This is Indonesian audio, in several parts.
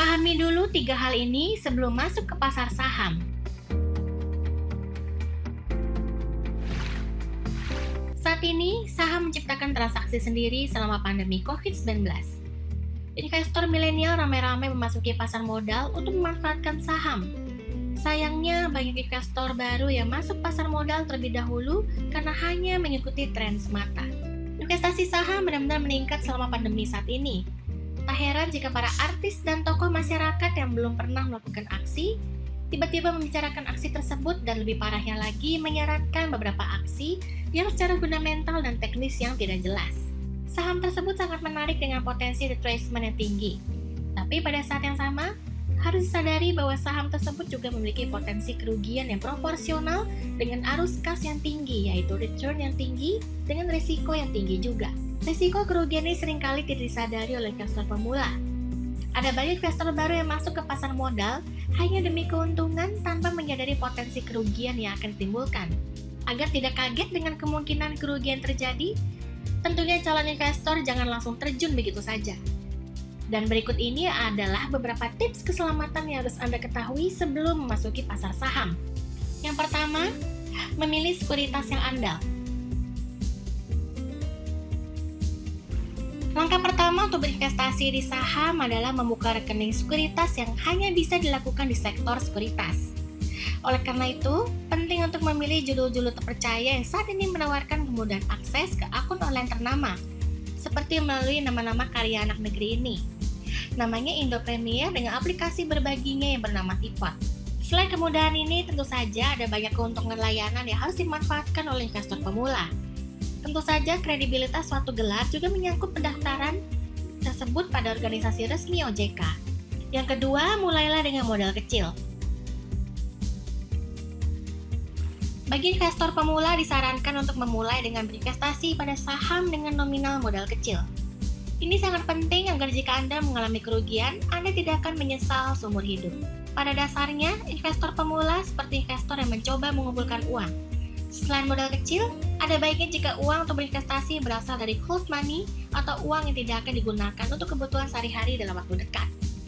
Pahami dulu 3 hal ini sebelum masuk ke pasar saham. Saat ini, saham menciptakan transaksi sendiri selama pandemi COVID-19. Investor milenial ramai-ramai memasuki pasar modal untuk memanfaatkan saham. Sayangnya, banyak investor baru yang masuk pasar modal terlebih dahulu karena hanya mengikuti tren semata. Investasi saham benar-benar meningkat selama pandemi saat ini. Tak heran jika para artis dan tokoh masyarakat yang belum pernah melakukan aksi, tiba-tiba membicarakan aksi tersebut dan lebih parahnya lagi menyarankan beberapa aksi yang secara fundamental dan teknis yang tidak jelas. Saham tersebut sangat menarik dengan potensi retracement yang tinggi. Tapi pada saat yang sama, harus disadari bahwa saham tersebut juga memiliki potensi kerugian yang proporsional dengan arus kas yang tinggi, yaitu return yang tinggi dengan risiko yang tinggi juga. Risiko kerugian ini seringkali tidak disadari oleh investor pemula. Ada banyak investor baru yang masuk ke pasar modal hanya demi keuntungan tanpa menyadari potensi kerugian yang akan ditimbulkan. Agar tidak kaget dengan kemungkinan kerugian terjadi, tentunya calon investor jangan langsung terjun begitu saja. Dan berikut ini adalah beberapa tips keselamatan yang harus Anda ketahui sebelum memasuki pasar saham. Yang pertama, memilih sekuritas yang andal. Langkah pertama untuk berinvestasi di saham adalah membuka rekening sekuritas yang hanya bisa dilakukan di sektor sekuritas. Oleh karena itu, penting untuk memilih judul-judul terpercaya yang saat ini menawarkan kemudahan akses ke akun online ternama, seperti melalui nama-nama karya anak negeri ini. Namanya Indo Premier dengan aplikasi berbaginya yang bernama Tipot. Selain kemudahan ini, tentu saja ada banyak keuntungan layanan yang harus dimanfaatkan oleh investor pemula. Tentu saja kredibilitas suatu gelar juga menyangkut pendaftaran tersebut pada organisasi resmi OJK. Yang kedua, mulailah dengan modal kecil. Bagi investor pemula disarankan untuk memulai dengan berinvestasi pada saham dengan nominal modal kecil. Ini sangat penting agar jika Anda mengalami kerugian, Anda tidak akan menyesal seumur hidup. Pada dasarnya, investor pemula seperti investor yang mencoba mengumpulkan uang. Selain modal kecil, ada baiknya jika uang untuk berinvestasi berasal dari cold money atau uang yang tidak akan digunakan untuk kebutuhan sehari-hari dalam waktu dekat.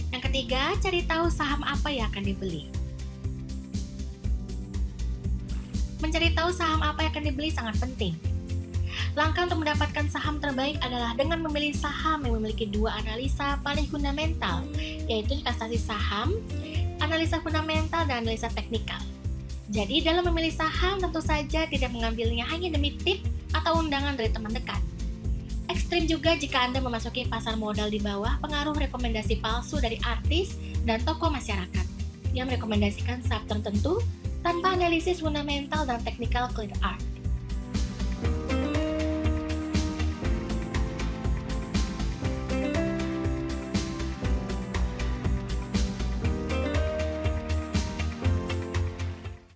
Yang ketiga, cari tahu saham apa yang akan dibeli. Mencari tahu saham apa yang akan dibeli sangat penting. Langkah untuk mendapatkan saham terbaik adalah dengan memilih saham yang memiliki dua analisa paling fundamental, yaitu investasi saham, analisa fundamental, dan analisa teknikal. Jadi dalam memilih saham tentu saja tidak mengambilnya hanya demi tip atau undangan dari teman dekat. Ekstrim juga jika Anda memasuki pasar modal di bawah pengaruh rekomendasi palsu dari artis dan tokoh masyarakat yang merekomendasikan saham tertentu tanpa analisis fundamental dan teknikal clear art.